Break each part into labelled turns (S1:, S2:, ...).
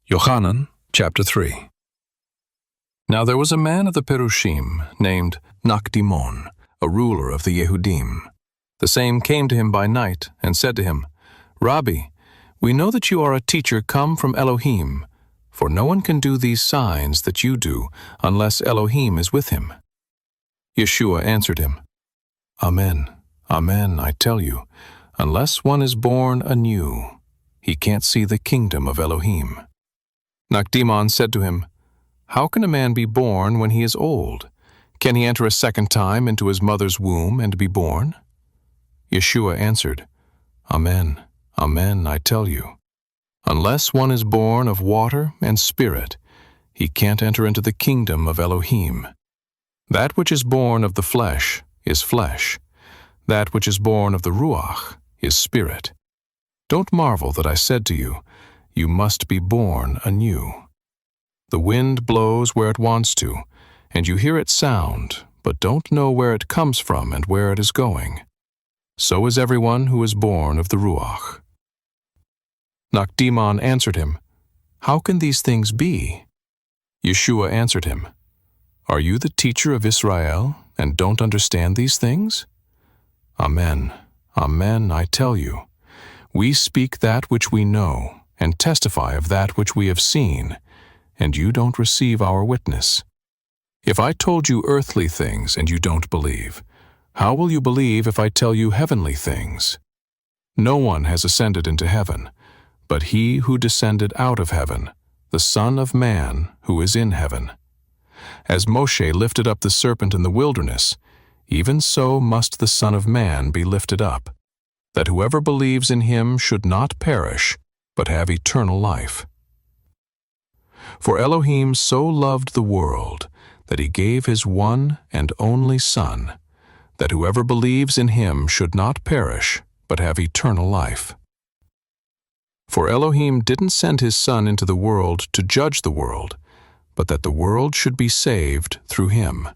S1: Yochanan, chapter 3. Now there was a man of the Perushim named Nakdimon, a ruler of the Yehudim. The same came to him by night and said to him, Rabbi, we know that you are a teacher come from Elohim, for no one can do these signs that you do unless Elohim is with him. Yeshua answered him, Amen, amen, I tell you, unless one is born anew, he can't see the kingdom of Elohim. Nakdimon said to him, How can a man be born when he is old? Can he enter a second time into his mother's womb and be born? Yeshua answered, Amen, amen, I tell you, unless one is born of water and spirit, he can't enter into the kingdom of Elohim. That which is born of the flesh is flesh. That which is born of the Ruach is spirit. Don't marvel that I said to you, you must be born anew. The wind blows where it wants to, and you hear its sound, but don't know where it comes from and where it is going. So is everyone who is born of the Ruach. Nakdimon answered him, How can these things be? Yeshua answered him, Are you the teacher of Israel, and don't understand these things? Amen, amen, I tell you, we speak that which we know, and testify of that which we have seen, and you don't receive our witness. If I told you earthly things and you don't believe, how will you believe if I tell you heavenly things? No one has ascended into heaven, but he who descended out of heaven, the Son of Man who is in heaven. As Moshe lifted up the serpent in the wilderness, even so must the Son of Man be lifted up, that whoever believes in him should not perish, but have eternal life. For Elohim so loved the world that he gave his one and only Son, that whoever believes in him should not perish, but have eternal life. For Elohim didn't send his Son into the world to judge the world, but that the world should be saved through him.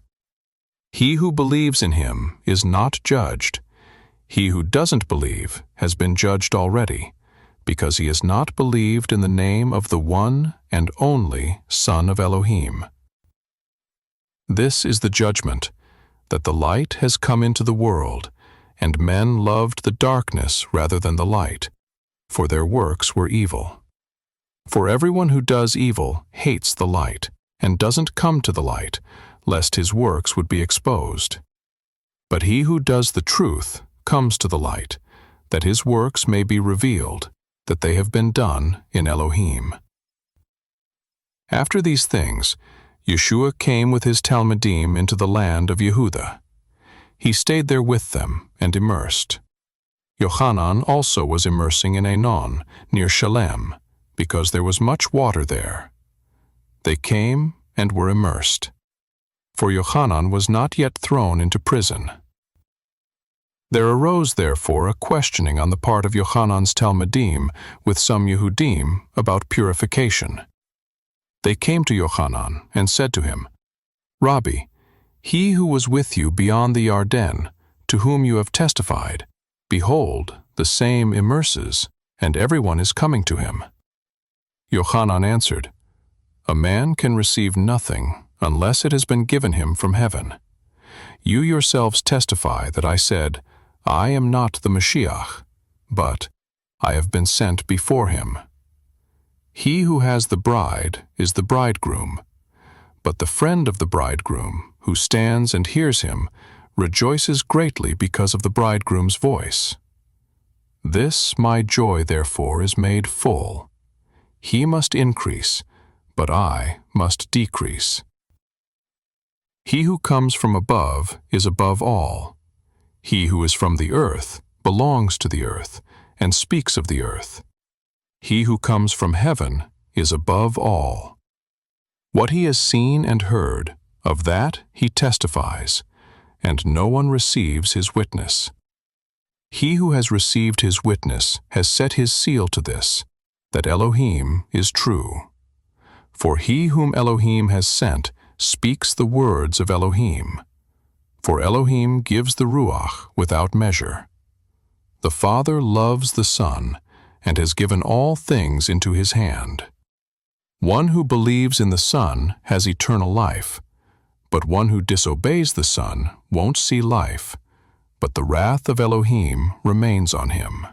S1: He who believes in him is not judged. He who doesn't believe has been judged already, because he has not believed in the name of the one and only Son of Elohim. This is the judgment, that the light has come into the world, and men loved the darkness rather than the light, for their works were evil. For everyone who does evil hates the light, and doesn't come to the light, lest his works would be exposed. But he who does the truth comes to the light, that his works may be revealed, that they have been done in Elohim. After these things, Yeshua came with his Talmidim into the land of Yehuda. He stayed there with them and immersed. Yochanan also was immersing in Ainon, near Shalem, because there was much water there. They came and were immersed. For Yochanan was not yet thrown into prison. There arose therefore a questioning on the part of Yochanan's Talmidim with some Yehudim about purification. They came to Yochanan and said to him, Rabbi, he who was with you beyond the Yarden, to whom you have testified, behold, the same immerses, and everyone is coming to him. Yochanan answered, A man can receive nothing unless it has been given him from heaven. You yourselves testify that I said, I am not the Mashiach, but I have been sent before him. He who has the bride is the bridegroom, but the friend of the bridegroom, who stands and hears him, rejoices greatly because of the bridegroom's voice. This my joy therefore is made full. He must increase, but I must decrease. He who comes from above is above all. He who is from the earth belongs to the earth, and speaks of the earth. He who comes from heaven is above all. What he has seen and heard, of that he testifies, and no one receives his witness. He who has received his witness has set his seal to this, that Elohim is true. For he whom Elohim has sent speaks the words of Elohim. For Elohim gives the Ruach without measure. The Father loves the Son, and has given all things into his hand. One who believes in the Son has eternal life, but one who disobeys the Son won't see life, but the wrath of Elohim remains on him.